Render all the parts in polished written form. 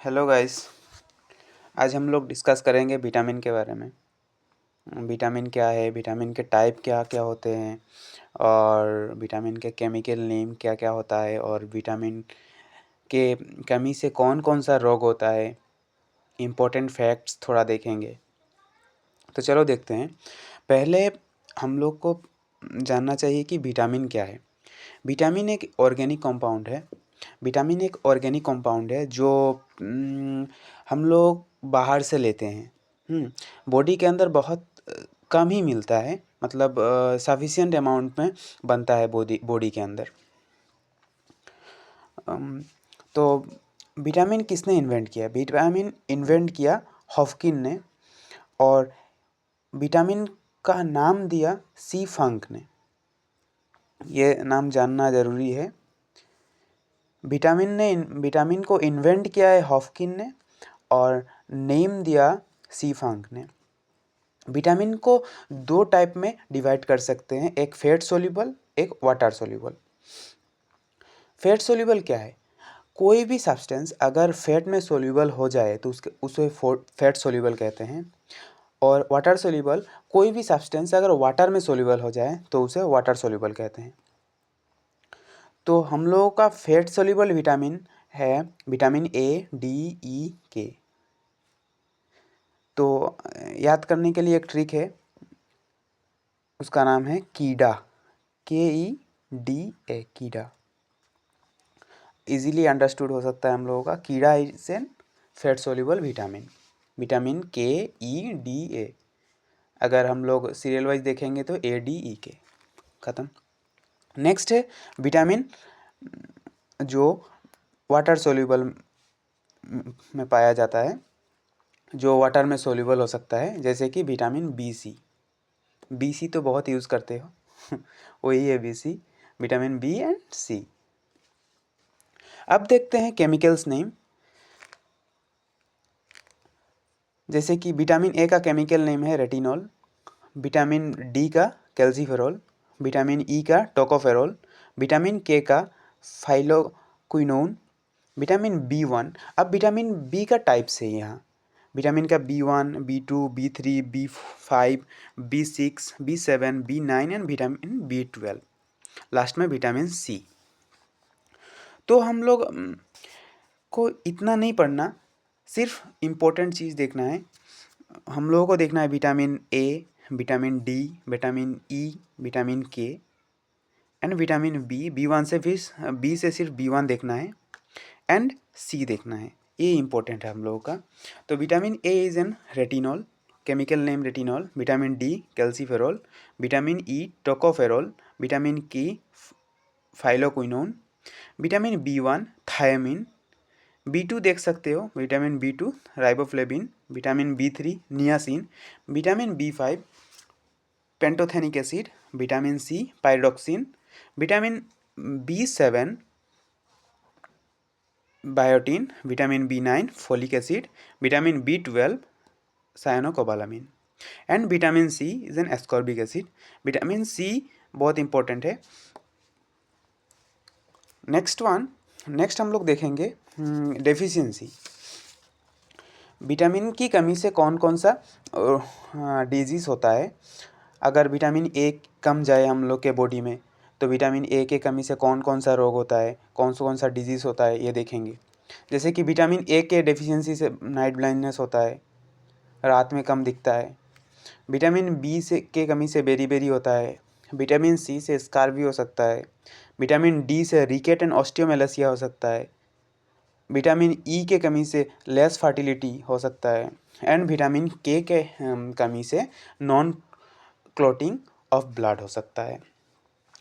Hello guys. आज हम लोग डिस्कस करेंगे विटामिन के बारे में। विटामिन क्या है, विटामिन के टाइप क्या क्या होते हैं और विटामिन के केमिकल नेम क्या क्या होता है और विटामिन के कमी से कौन कौन सा रोग होता है। इम्पोर्टेंट फैक्ट्स थोड़ा देखेंगे। तो चलो देखते हैं। पहले हम लोग को जानना चाहिए कि विटामिन क्या है। विटामिन एक ऑर्गेनिक कंपाउंड है। विटामिन एक ऑर्गेनिक कंपाउंड है जो हम लोग बाहर से लेते हैं। बॉडी के अंदर बहुत कम ही मिलता है, मतलब सफिशिएंट अमाउंट में बनता है बॉडी बॉडी के अंदर। अम, तो विटामिन किसने इन्वेंट किया? विटामिन इन्वेंट किया हॉफकिन ने, और विटामिन का नाम दिया सी फंक ने। ये नाम जानना ज़रूरी है। विटामिन को इन्वेंट किया है हॉफकिन ने और नेम दिया सी फंक ने। विटामिन को दो टाइप में डिवाइड कर सकते हैं, एक फैट सोल्यूबल, एक वाटर सोल्यूबल। फैट सोल्यूबल क्या है? कोई भी सब्सटेंस अगर फैट में सोल्यूबल हो जाए तो उसे फैट सोल्यूबल कहते हैं। और वाटर सोल्यूबल, कोई भी सब्सटेंस अगर वाटर में सोल्यूबल हो जाए तो उसे वाटर सोल्यूबल कहते हैं। तो हम लोगों का फैट सोल्यूबल विटामिन है विटामिन ए, डी, ई, के। तो याद करने के लिए एक ट्रिक है, उसका नाम है कीडा, KEDA, कीडा। इजीली अंडरस्टूड हो सकता है हम लोगों का। कीडा is an fat soluble vitamin, vitamin KEDA। अगर हम लोग सीरियल वाइज देखेंगे तो ADE, ख़त्म। नेक्स्ट है विटामिन जो वाटर सोल्यूबल में पाया जाता है, जो वाटर में सोल्यूबल हो सकता है, जैसे कि विटामिन BC तो बहुत यूज़ करते हो वही है BC, vitamin B and C। अब देखते हैं केमिकल्स नेम। जैसे कि विटामिन ए का केमिकल नेम है रेटिनॉल, विटामिन डी का कैल्सीफेरॉल, विटामिन ई का टोकोफेरॉल, विटामिन के का फाइलोक्विनोन, विटामिन B1। अब विटामिन बी का टाइप्स है यहाँ। विटामिन का B1, B2, B3, B5, B6, B7, B9 and vitamin B12। Last में विटामिन C। तो हम लोग को इतना नहीं पढ़ना, सिर्फ इम्पोर्टेंट चीज़ देखना है। हम लोगों को देखना है vitamin A, vitamin D, vitamin E, vitamin के एंड विटामिन B1 से फिर B से सिर्फ B1 देखना है एंड C देखना है। ये इंपॉर्टेंट है हम लोगों का। तो vitamin A is an retinol, chemical name retinol, vitamin D calciferol, vitamin E tocopherol, vitamin K phylloquinone, vitamin B1 thiamine, B2 देख सकते हो, vitamin B2 riboflavin, vitamin B3 niacin, vitamin B5 pantothenic acid, vitamin C pyroxine, vitamin B7 biotin, vitamin B9 folic acid, vitamin B12 cyanocobalamin and vitamin C is an ascorbic acid. Vitamin C बहुत important है। Next हम लोग देखेंगे deficiency. Vitamin की कमी से कौन कौन सा डिजीज़ होता है। अगर विटामिन ए कम जाए हम लोग के बॉडी में तो विटामिन ए के कमी से कौन कौन सा रोग होता है, कौन सा डिजीज़ होता है, ये देखेंगे। जैसे कि विटामिन ए के डेफिशिएंसी से नाइट ब्लाइंडनेस होता है, रात में कम दिखता है। विटामिन बी से के कमी से बेरी होता है। विटामिन सी से स्कार भी हो सकता है। विटामिन डी से रिकेट एंड ऑस्टियोमेलासिया हो सकता है। विटामिन ई के कमी से लेस फर्टिलिटी हो सकता है एंड विटामिन के कमी से नॉन क्लॉटिंग ऑफ ब्लड हो सकता है।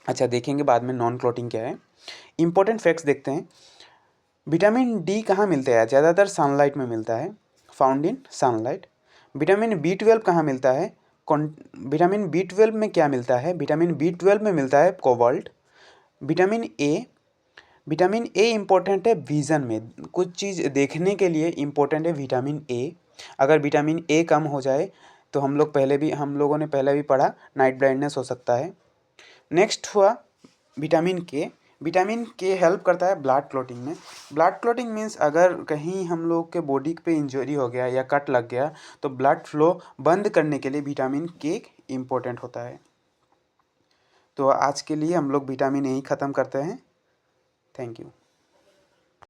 अच्छा, देखेंगे बाद में नॉन क्लॉटिंग क्या है। इंपॉर्टेंट फैक्ट्स देखते हैं। विटामिन डी कहाँ मिलता है? ज़्यादातर सनलाइट में मिलता है, found in sunlight. Vitamin B12 कहाँ मिलता है? विटामिन B12 में क्या मिलता है? विटामिन B12 में मिलता है कोबाल्ट। विटामिन ए इम्पोर्टेंट है विज़न में, कुछ चीज़ देखने के लिए इम्पोर्टेंट है विटामिन ए। अगर विटामिन ए कम हो जाए तो हम लोगों ने पहले भी पढ़ा, नाइट ब्लाइंडनेस हो सकता है। नेक्स्ट हुआ विटामिन के। विटामिन के हेल्प करता है ब्लड क्लॉटिंग में। ब्लड क्लॉटिंग मीन्स अगर कहीं हम लोग के बॉडी पे इंजरी हो गया या कट लग गया तो ब्लड फ्लो बंद करने के लिए विटामिन के इम्पोर्टेंट होता है। तो आज के लिए हम लोग विटामिन ए ही ख़त्म करते हैं। Thank you.